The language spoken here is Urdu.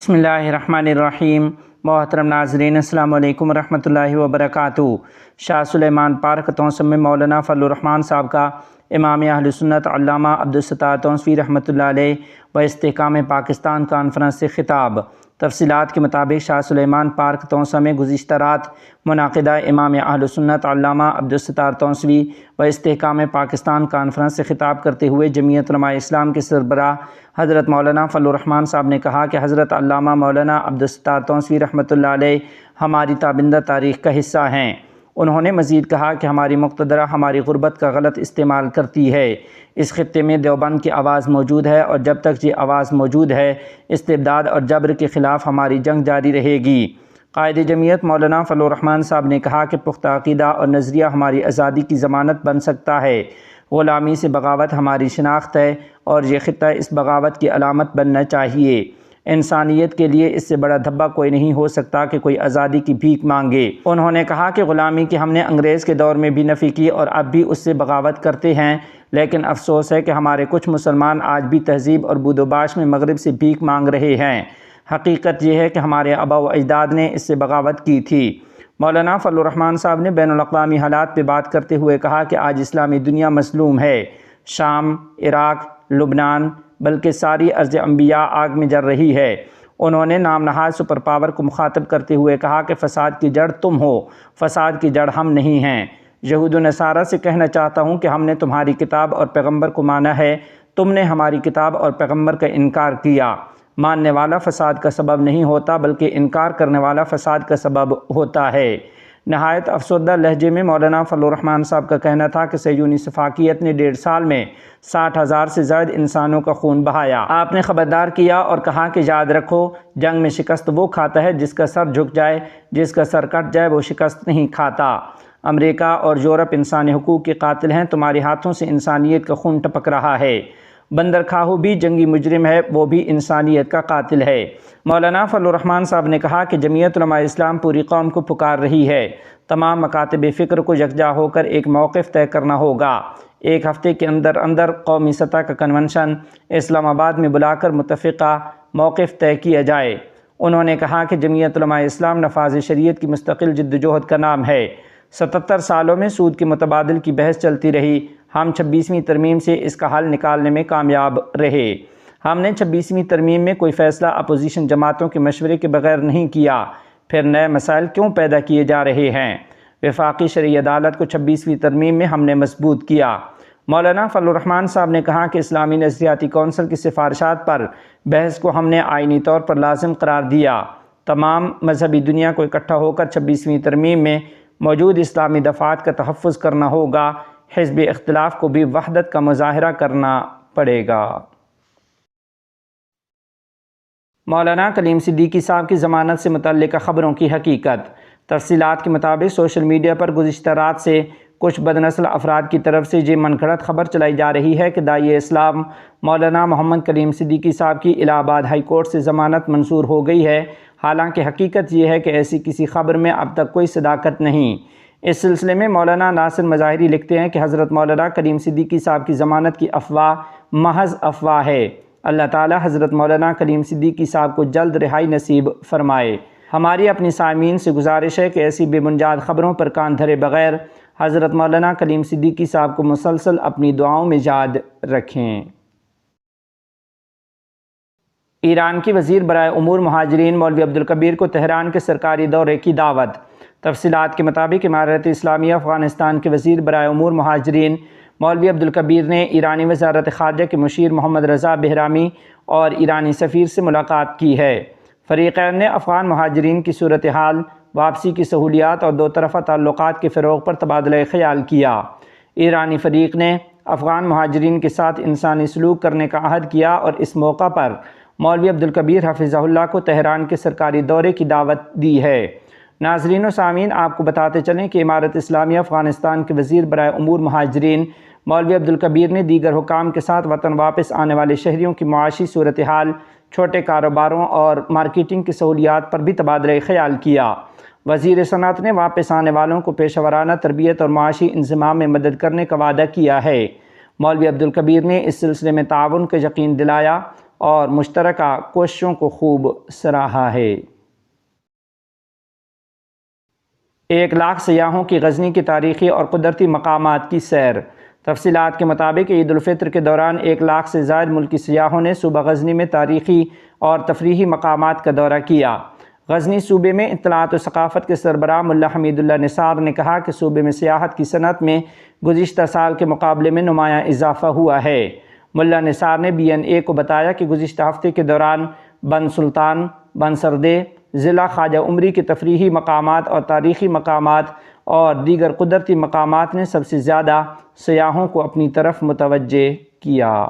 بسم اللہ الرحمن الرحیم۔ محترم ناظرین السلام علیکم ورحمۃ اللہ وبرکاتہ۔ شاہ سلیمان پارک توسم میں مولانا فضل الرحمان صاحب کا امام اہل سنت علامہ عبدالستار تونسوی رحمۃ اللہ علیہ و استحکام پاکستان کانفرنس سے خطاب۔ تفصیلات کے مطابق شاہ سلیمان پارک توسم میں گزشتہ رات منعقدہ امام اہل سنت علامہ عبدالستار تونسوی و استحکام پاکستان کانفرنس سے خطاب کرتے ہوئے جمعیت علماء اسلام کے سربراہ حضرت مولانا فضل الرحمان صاحب نے کہا کہ حضرت علامہ مولانا عبدالستار تونسوی رحمۃ اللہ علیہ ہماری تابندہ تاریخ کا حصہ ہیں۔ انہوں نے مزید کہا کہ ہماری مقتدرہ ہماری غربت کا غلط استعمال کرتی ہے۔ اس خطے میں دیوبند کی آواز موجود ہے اور جب تک یہ آواز موجود ہے استبداد اور جبر کے خلاف ہماری جنگ جاری رہے گی۔ قائد جمعیت مولانا فضل الرحمان صاحب نے کہا کہ پختہ عقیدہ اور نظریہ ہماری آزادی کی ضمانت بن سکتا ہے۔ غلامی سے بغاوت ہماری شناخت ہے اور یہ خطہ اس بغاوت کی علامت بننا چاہیے۔ انسانیت کے لیے اس سے بڑا دھبا کوئی نہیں ہو سکتا کہ کوئی آزادی کی بھیک مانگے۔ انہوں نے کہا کہ غلامی کی ہم نے انگریز کے دور میں بھی نفی کی اور اب بھی اس سے بغاوت کرتے ہیں، لیکن افسوس ہے کہ ہمارے کچھ مسلمان آج بھی تہذیب اور بود و باش میں مغرب سے بھیک مانگ رہے ہیں۔ حقیقت یہ ہے کہ ہمارے آبا و اجداد نے اس سے بغاوت کی تھی۔ مولانا فضل الرحمان صاحب نے بین الاقوامی حالات پہ بات کرتے ہوئے کہا کہ آج اسلامی دنیا مظلوم ہے۔ شام، عراق، لبنان بلکہ ساری ارض انبیاء آگ میں جل رہی ہے۔ انہوں نے نام نہاد سپر پاور کو مخاطب کرتے ہوئے کہا کہ فساد کی جڑ تم ہو، فساد کی جڑ ہم نہیں ہیں۔ یہود و نصارہ سے کہنا چاہتا ہوں کہ ہم نے تمہاری کتاب اور پیغمبر کو مانا ہے، تم نے ہماری کتاب اور پیغمبر کا انکار کیا۔ ماننے والا فساد کا سبب نہیں ہوتا بلکہ انکار کرنے والا فساد کا سبب ہوتا ہے۔ نہایت افسردہ لہجے میں مولانا فضل الرحمان صاحب کا کہنا تھا کہ صہیونی سفاکیت نے 1.5 سال میں 60,000 سے زائد انسانوں کا خون بہایا۔ آپ نے خبردار کیا اور کہا کہ یاد رکھو، جنگ میں شکست وہ کھاتا ہے جس کا سر جھک جائے، جس کا سر کٹ جائے وہ شکست نہیں کھاتا۔ امریکہ اور یورپ انسانی حقوق کے قاتل ہیں، تمہارے ہاتھوں سے انسانیت کا خون ٹپک رہا ہے۔ بندر کھاہو بھی جنگی مجرم ہے، وہ بھی انسانیت کا قاتل ہے۔ مولانا فضل الرحمان صاحب نے کہا کہ جمعیت علماء اسلام پوری قوم کو پکار رہی ہے۔ تمام مکاتب فکر کو یکجا ہو کر ایک موقف طے کرنا ہوگا۔ 1 ہفتے کے اندر قومی سطح کا کنونشن اسلام آباد میں بلا کر متفقہ موقف طے کیا جائے۔ انہوں نے کہا کہ جمعیت علماء اسلام نفاذ شریعت کی مستقل جدوجہد کا نام ہے۔ 77 سالوں میں سود کے متبادل کی بحث چلتی رہی، ہم 26ویں ترمیم سے اس کا حل نکالنے میں کامیاب رہے۔ ہم نے 26ویں ترمیم میں کوئی فیصلہ اپوزیشن جماعتوں کے مشورے کے بغیر نہیں کیا، پھر نئے مسائل کیوں پیدا کیے جا رہے ہیں؟ وفاقی شرعی عدالت کو 26ویں ترمیم میں ہم نے مضبوط کیا۔ مولانا فضل الرحمان صاحب نے کہا کہ اسلامی نظریاتی کونسل کی سفارشات پر بحث کو ہم نے آئینی طور پر لازم قرار دیا۔ تمام مذہبی دنیا کو اکٹھا ہو کر 26ویں ترمیم میں موجود اسلامی دفعات کا تحفظ کرنا ہوگا۔ حزب اختلاف کو بھی وحدت کا مظاہرہ کرنا پڑے گا۔ مولانا کلیم صدیقی صاحب کی ضمانت سے متعلقہ خبروں کی حقیقت۔ تفصیلات کے مطابق سوشل میڈیا پر گزشتہ رات سے کچھ بدنسل افراد کی طرف سے یہ من گھڑت خبر چلائی جا رہی ہے کہ داعی اسلام مولانا محمد کلیم صدیقی صاحب کی الہ آباد ہائی کورٹ سے ضمانت منظور ہو گئی ہے، حالانکہ حقیقت یہ ہے کہ ایسی کسی خبر میں اب تک کوئی صداقت نہیں۔ اس سلسلے میں مولانا ناصر مظاہری لکھتے ہیں کہ حضرت مولانا کلیم صدیقی صاحب کی ضمانت کی افواہ محض افواہ ہے۔ اللہ تعالی حضرت مولانا کلیم صدیقی صاحب کو جلد رہائی نصیب فرمائے۔ ہماری اپنی سامعین سے گزارش ہے کہ ایسی بے بنیاد خبروں پر کان دھرے بغیر حضرت مولانا کلیم صدیقی صاحب کو مسلسل اپنی دعاؤں میں یاد رکھیں۔ ایران کی وزیر برائے امور مہاجرین مولوی عبدالکبیر کو تہران کے سرکاری دورے کی دعوت۔ تفصیلات کے مطابق امارت اسلامیہ افغانستان کے وزیر برائے امور مہاجرین مولوی عبدالکبیر نے ایرانی وزارت خارجہ کے مشیر محمد رضا بہرامی اور ایرانی سفیر سے ملاقات کی ہے۔ فریقین نے افغان مہاجرین کی صورتحال، واپسی کی سہولیات اور 2 طرفہ تعلقات کے فروغ پر تبادلہ خیال کیا۔ ایرانی فریق نے افغان مہاجرین کے ساتھ انسانی سلوک کرنے کا عہد کیا اور اس موقع پر مولوی عبدالکبیر حفظہ اللہ کو تہران کے سرکاری دورے کی دعوت دی ہے۔ ناظرین و سامعین، آپ کو بتاتے چلیں کہ امارت اسلامیہ افغانستان کے وزیر برائے امور مہاجرین مولوی عبدالکبیر نے دیگر حکام کے ساتھ وطن واپس آنے والے شہریوں کی معاشی صورتحال، چھوٹے کاروباروں اور مارکیٹنگ کی سہولیات پر بھی تبادلہ خیال کیا۔ وزیر صنعت نے واپس آنے والوں کو پیشہ ورانہ تربیت اور معاشی انضمام میں مدد کرنے کا وعدہ کیا ہے۔ مولوی عبدالکبیر نے اس سلسلے میں تعاون کا یقین دلایا۔ اور مشترکہ کوششوں کو خوب سراہا ہے۔ 1,00,000 سیاحوں کی غزنی کی تاریخی اور قدرتی مقامات کی سیر۔ تفصیلات کے مطابق عید الفطر کے دوران 1,00,000 سے زائد ملکی سیاحوں نے صوبہ غزنی میں تاریخی اور تفریحی مقامات کا دورہ کیا۔ غزنی صوبے میں اطلاعات و ثقافت کے سربراہ ملا حمید اللہ نثار نے کہا کہ صوبے میں سیاحت کی صنعت میں گزشتہ سال کے مقابلے میں نمایاں اضافہ ہوا ہے۔ ملا نثار نے BNA کو بتایا کہ گزشتہ ہفتے کے دوران بن سلطان، بن سردے، ضلع خواجہ عمری کے تفریحی مقامات اور تاریخی مقامات اور دیگر قدرتی مقامات نے سب سے زیادہ سیاحوں کو اپنی طرف متوجہ کیا۔